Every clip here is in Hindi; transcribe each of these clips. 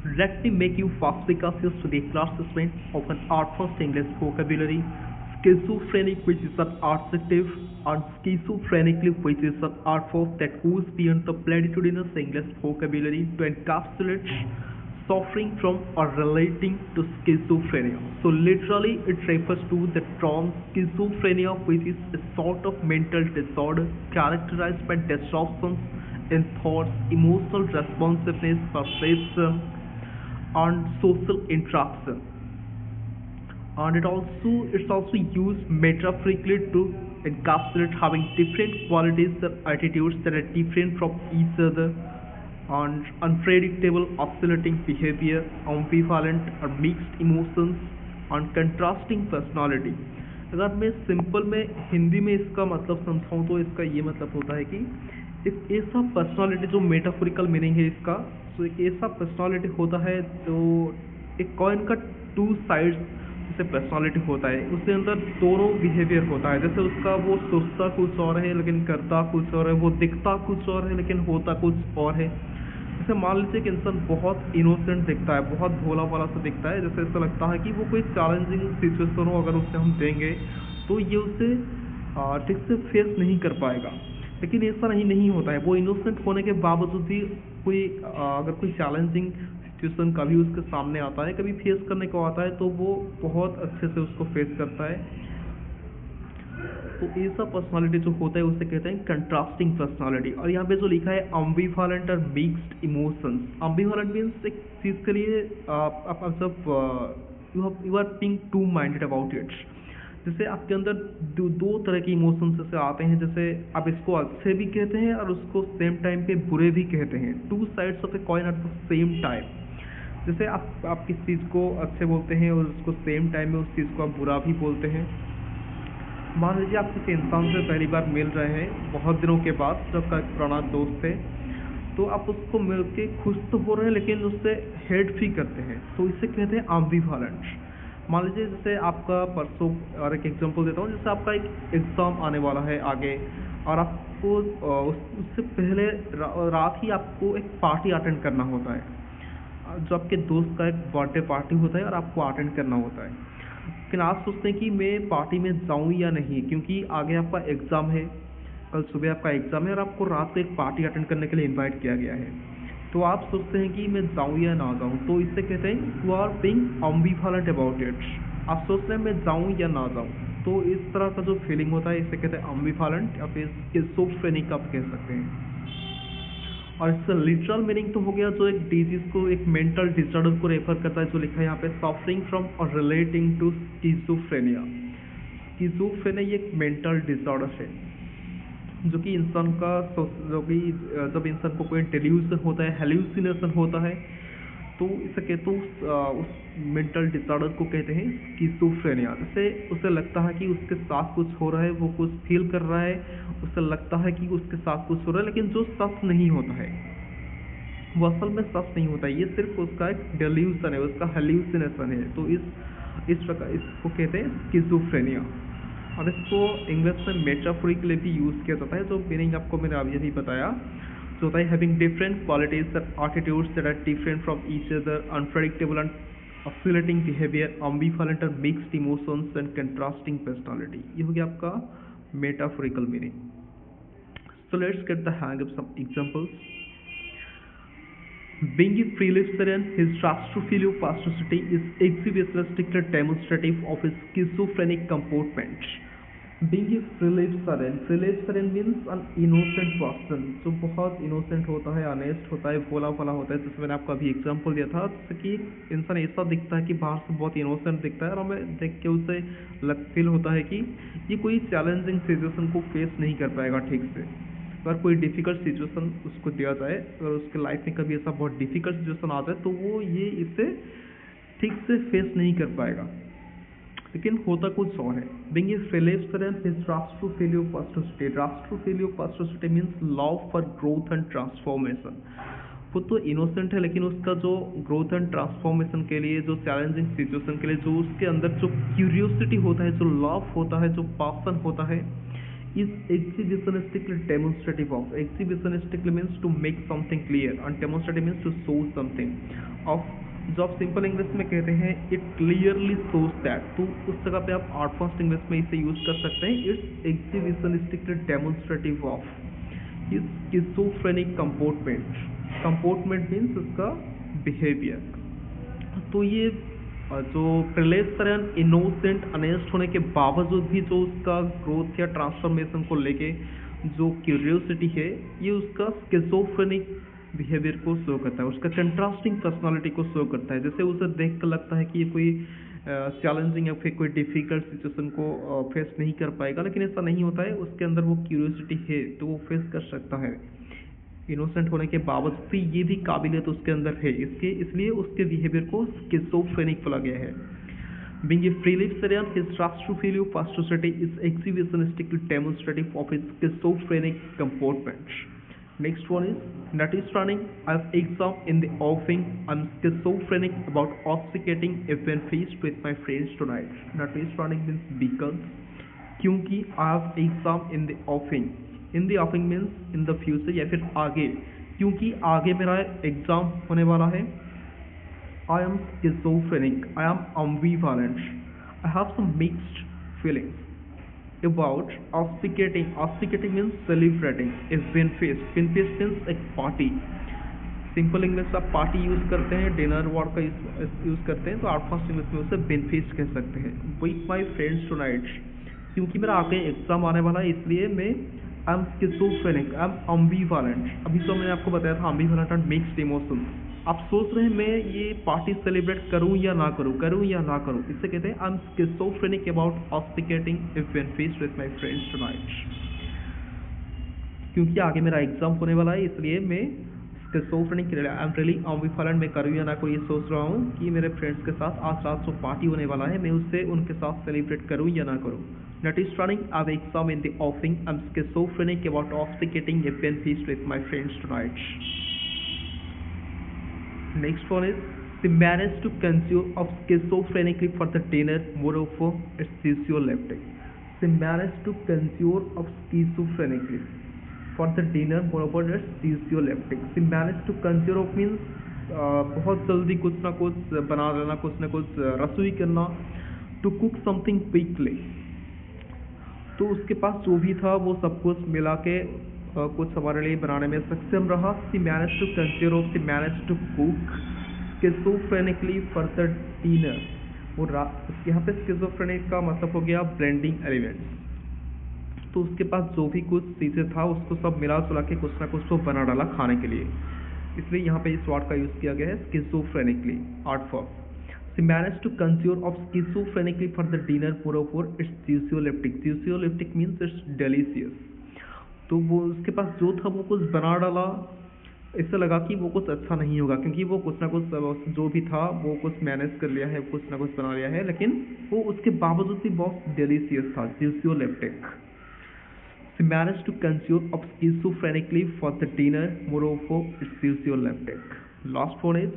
Let me make you fast because your study class assessment of an first English vocabulary. Schizophrenic, which is an adjective, and schizophrenically, which is an adverb that goes beyond the platitudinous English vocabulary to encapsulate suffering from or relating to schizophrenia. So literally it refers to the term schizophrenia, which is a sort of mental disorder characterized by disruptions in thoughts, emotional responsiveness, perception, and social interaction. And it's also used metaphorically to encapsulate having different qualities or attitudes that are different from each other, and unpredictable oscillating behavior, ambivalent or mixed emotions, and contrasting personality. अगर मैं सिंपल में हिंदी में इसका मतलब समझाऊँ तो इसका ये मतलब होता है कि एक ऐसा पर्सनालिटी जो मेटाफोरिकल मीनिंग है इसका, तो एक ऐसा पर्सनालिटी होता है जो एक कॉइन का टू साइड्स जैसे पर्सनालिटी होता है, उसके अंदर दोनों बिहेवियर होता है। जैसे उसका वो सोचता कुछ और है लेकिन करता कुछ और है, वो दिखता कुछ और है लेकिन होता कुछ और है। जैसे मान लीजिए कि इंसान बहुत इनोसेंट दिखता है, बहुत भोला भाला सा दिखता है, जैसे ऐसा लगता है कि वो कोई चैलेंजिंग सिचुएशन हो अगर उससे हम देंगे तो ये उसे ठीक से फेस नहीं कर पाएगा। लेकिन ऐसा नहीं होता है, वो इनोसेंट होने के बावजूद भी कोई अगर कोई चैलेंजिंग सिचुएशन कभी उसके सामने आता है, कभी फेस करने को आता है, तो वो बहुत अच्छे से उसको फेस करता है। तो ऐसा पर्सनालिटी जो होता है उसे कहते हैं कंट्रास्टिंग पर्सनालिटी। और यहाँ पे जो लिखा है अम्बिवालेंट और मिक्स्ड इमोशंस, अम्बिवालेंट मीन्स एक चीज़ के लिए आप जब you are being too minded about it, जैसे आपके अंदर दो तरह के इमोशंस जैसे आते हैं, जैसे आप इसको अच्छे भी कहते हैं और उसको सेम टाइम पे बुरे भी कहते हैं, two sides of a coin at the same time. जैसे आप किस चीज़ को अच्छे बोलते हैं और उसको सेम टाइम में उस चीज़ को आप बुरा भी बोलते हैं। मान लीजिए आप किसी इंसान से पहली बार मिल रहे हैं बहुत दिनों के बाद, जब का एक पुराना दोस्त है, तो आप उसको मिल के खुश तो हो रहे हैं लेकिन उससे हेट भी करते हैं, तो इसे कहते हैं एम्बिवालेंट। मान लीजिए जैसे आपका परसों, और एक एग्जांपल देता हूँ, जैसे आपका एक एग्ज़ाम आने वाला है आगे, और आपको उससे पहले रात ही आपको एक पार्टी अटेंड करना होता है, जो आपके दोस्त का एक बर्थडे पार्टी होता है और आपको अटेंड करना होता है। लेकिन आप सोचते हैं कि मैं पार्टी में जाऊं या नहीं, क्योंकि आगे आपका एग्ज़ाम है, कल सुबह आपका एग्ज़ाम है और आपको रात को एक पार्टी अटेंड करने के लिए इनवाइट किया गया है। तो आप सोचते हैं कि मैं जाऊं या ना जाऊं, तो इससे कहते हैं you are being ambivalent about it. आप सोचते हैं मैं जाऊं या ना जाऊं, तो इस तरह का जो फीलिंग होता है इसे कहते हैं एम्बिवालेंट, या फिर स्किज़ोफ्रेनिक आप कह सकते हैं। और इसका लिटरल मीनिंग तो हो गया जो एक डिजीज को, एक मेंटल डिसऑर्डर को रेफर करता है, जो लिखा है यहाँ पे सफरिंग फ्रॉम और रिलेटिंग टू स्किज़ोफ्रेनिया। स्किज़ोफ्रेनिया एक मेंटल डिसऑर्डर है जो कि इंसान का जब इंसान को कोई डेल्यूजन होता है, हेल्यूसिनेशन होता है, तो इसे कहते उस मेंटल डिसऑर्डर को कहते हैं स्किज़ोफ्रेनिया। जैसे उसे लगता है कि उसके साथ कुछ हो रहा है, वो कुछ फील कर रहा है, उसे लगता है कि उसके साथ कुछ हो रहा है, लेकिन जो सच नहीं होता है वो असल में सच नहीं होता है, ये सिर्फ उसका एक डेल्यूजन है, उसका हेल्यूसिनेशन है। तो इस प्रकार इसको कहते हैं स्किज़ोफ्रेनिया। और इसको इंग्लिश में मेटाफोरिकली भी यूज़ किया जाता है, जो मीनिंग आपको मैंने अभी अभी बताया, जो होता है हैविंग डिफरेंट क्वालिटीज और attitudes that are different from each other, unpredictable and oscillating behaviour, ambivalent और mixed emotions and contrasting personality. ये हो गया आपका metaphorical meaning. So let's get the hang of some examples. Being a Philipsarian, his rastrophilopastricity is exhibitionistically demonstrative of his schizophrenic comportment. Being a Philipsarian means an innocent person, जो बहुत इनोसेंट होता है, ऑनेस्ट होता है, भोला भाला होता है। जैसे मैंने आपको अभी एग्जांपल दिया था, जैसे कि इंसान ऐसा दिखता है कि बाहर से बहुत इनोसेंट दिखता है और हमें देख के उसे फील होता है कि ये कोई चैलेंजिंग सिचुएशन को फेस नहीं कर पाएगा ठीक से। अगर कोई डिफ़िकल्ट सिचुएशन उसको दिया जाए, अगर उसके लाइफ में कभी ऐसा बहुत डिफ़िकल्ट सिचुएशन आ जाए, तो वो ये इसे ठीक से फेस नहीं कर पाएगा, लेकिन होता कुछ और है। Being a philipsarian, his rastrophiliopastrosity, rastrophiliopastrosity means love for growth and transformation. वो तो इनोसेंट है, लेकिन उसका जो ग्रोथ एंड ट्रांसफॉर्मेशन के लिए, जो चैलेंजिंग सिचुएशन के लिए, जो उसके अंदर जो क्यूरियोसिटी होता है, जो लव होता है, जो पैशन होता है, is exhibitionistically demonstrative of. Exhibitionistically means to make something clear and demonstrative means to show something of. जो आप सिंपल इंग्लिश में कहते हैं इट क्लियरली शोज दैट, तो उस जगह पे आप आर्ट फर्स्ट इंग्लिश में इसे यूज कर सकते हैं. It's exhibitionistically demonstrative of his schizophrenic comportment. Comportment means उसका बिहेवियर. तो ये जो प्रलेसरन इनोसेंट अनेस्ट होने के बावजूद भी जो उसका ग्रोथ या ट्रांसफॉर्मेशन को लेके जो क्यूरियोसिटी है ये उसका स्किज़ोफ्रेनिक बिहेवियर को शो करता है, उसका कंट्रास्टिंग पर्सनालिटी को शो करता है. जैसे उसे देख कर लगता है कि ये कोई चैलेंजिंग या फिर कोई डिफिकल्ट सिचुएशन को फेस नहीं कर पाएगा, लेकिन ऐसा नहीं होता है. उसके अंदर वो क्यूरियोसिटी है तो वो फेस कर सकता है. इनोसेंट होने के बावजूद भी ये भी काबिलियत उसके अंदर है, इसलिए उसके बिहेवियर को स्किज़ोफ्रेनिक बोला गया है. Being a proliferarian, his Rashtrofilio pastorality is exhibitionistically demonstrative of his schizophrenic comportment. Next one is notice running. I have exam in the offing. I'm schizophrenic about obfuscating when faced with my friends tonight. Notice running means because क्योंकि I have exam in the offing. In the offing means in the future या फिर आगे, क्योंकि आगे मेरा एग्जाम होने वाला है. I am schizophrenic. I am ambivalent. I have some mixed feelings about obfuscating. Obfuscating means celebrating. A win feast. Win feast means एक पार्टी. सिंपल इंग्लिश आप पार्टी यूज करते हैं, डिनर वॉर का यूज करते हैं, तो आर्ट फर्स्ट इंग्लिश में उसे विन फीस्ट कह सकते हैं. विथ माई फ्रेंड्स टुनाइट, क्योंकि मेरा आगे एग्जाम आने वाला है इसलिए मैं I am schizophrenic. I am ambivalent. अभी तो मैंने आपको बताया था अम्बिवालेंट एंड मिक्स्ड इमोशंस. आप सोच रहे हैं मैं ये पार्टी सेलिब्रेट करूं या ना करूं, करूं या ना करूं. इससे कहते हैं I am schizophrenic about obfuscating if when faced with my friends tonight. क्योंकि आगे मेरा एग्जाम होने वाला है इसलिए मैं schizophrenic I am really ambivalent. मैं करूं या ना करूं ये सोच रहा हूं कि मेरे फ्रेंड्स के साथ आज रात जो पार्टी होने वाला है मैं उससे उनके साथ सेलिब्रेट करूं या ना करूं. Notice running. I have exam in the offing. I'm schizophrenic about obfuscating a pen feast with my friends tonight. Next one is she managed to conceive of schizophrenically for the dinner. Moreover, it's physioliptic. She managed to conceive of schizophrenically for the dinner. Moreover, it's physioliptic. She managed to conceive of means बहुत जल्दी कुछ ना कुछ बना लेना, कुछ ना कुछ रसोई करना. To cook something quickly. तो उसके पास जो भी था वो सब कुछ मिला के कुछ हमारे लिए बनाने में सक्षम रहा. She manage to consider of, she manage to cook schizophrenically for the dinner. वो यहाँ पे स्किज़ोफ्रेनिक का मतलब हो गया ब्लेंडिंग एलिमेंट्स. तो उसके पास जो भी कुछ चीज़ें था उसको सब मिला जुला के कुछ ना कुछ तो बना डाला खाने के लिए, इसलिए यहाँ पे इस वर्ड का यूज़ किया गया है schizophrenically. Art form. She managed to conceive of schizophrenically for the dinner. Moreover, it's physioliptic. Physioliptic means it's delicious. तो वो उसके पास जो था वो कुछ बना डाला. इससे लगा कि वो कुछ अच्छा नहीं होगा क्योंकि वो कुछ ना कुछ जो भी था वो कुछ मैनेज कर लिया है, कुछ ना कुछ बना लिया है, लेकिन वो उसके बावजूद भी बहुत डेलीशियस था. physioliptic. She managed to conceive of schizophrenically for the dinner. Moreover, it's physioliptic. Last one is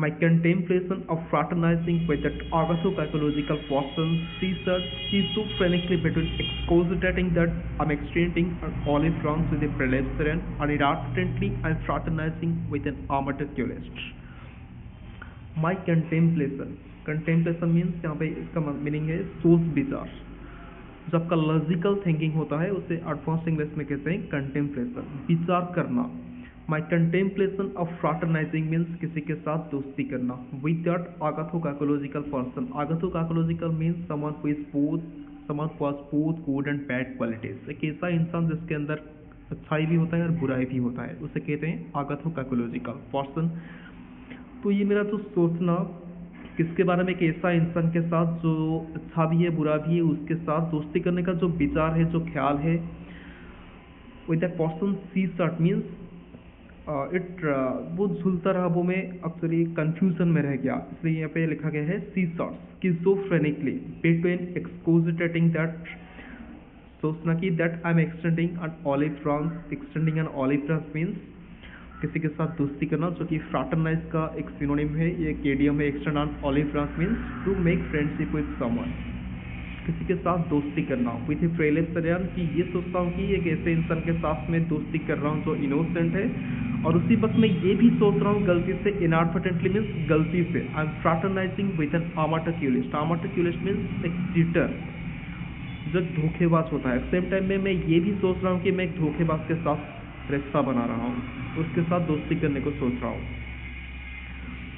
my contemplation of fraternizing with that orthopathological person. She said schizophrenically between excogitating that I'm extending an olive branch with a prelapsarian and inadvertently I'm fraternizing with an amatorculist. My contemplation. Contemplation means यहाँ पे इसका मीनिंग है सोच विचार. जो आपका लॉजिकल थिंकिंग होता है उसे एडवांस इंग्लिश में कहते हैं कंटेम्पलेशन, विचार करना. My contemplation of fraternizing means किसी के साथ दोस्ती करना. With that agathocacological person. Agathocacological means someone who has both good and bad qualities. एक ऐसा इंसान जिसके अंदर अच्छाई भी होता है और बुराई भी होता है, उसे कहते हैं agathocacological person. तो ये मेरा जो सोचना किसके बारे में, एक ऐसा इंसान के साथ जो अच्छा भी है बुरा भी है, उसके साथ दोस्ती करने का जो विचार है, जो ख्याल है. With that person sees that means वो झूलता रहा, वो में एक्चुअली कंफ्यूजन में रह गया, इसलिए यहाँ पे लिखा गया है seesawed schizophrenically between excogitating that. सोचना कि that I am extending an olive branch. Extending an olive branch means किसी के साथ दोस्ती करना, जो कि फ्रैटरनाइज का एक सिनोनिम है, ये एक इडियम है. Extend an olive branch means to make friendship with someone. किसी के साथ दोस्ती करना विथ ए फ्रेलेसरियन कि ये सोचता हूँ कि एक ऐसे इंसान के साथ मैं दोस्ती कर रहा हूँ जो इनोसेंट है, और उसी वक्त मैं ये भी सोच रहा हूँ गलती से इनएडवर्टेंटली मीन्स गलती से I am fraternizing with an amatculist. Amatculist means एक चीटर जो धोखेबाज होता है। सेम टाइम में मैं ये भी सोच रहा हूँ कि मैं एक धोखेबाज के साथ रिश्ता बना रहा हूँ, उसके साथ दोस्ती करने को सोच रहा हूँ।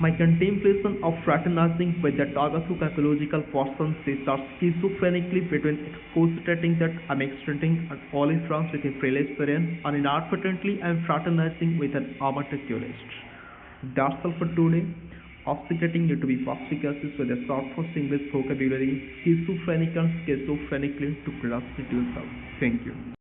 My contemplation of fraternizing with that Agathuk ecological person starts schizophrenically between expositating that I'm extending an olive branch with a Frelesperian, and inadvertently I'm fraternizing with an amateurist. That's all for today. Obfuscating you to be obfuscated with a short for English vocabulary, schizophrenic and schizophrenically to grasp it yourself. Thank you.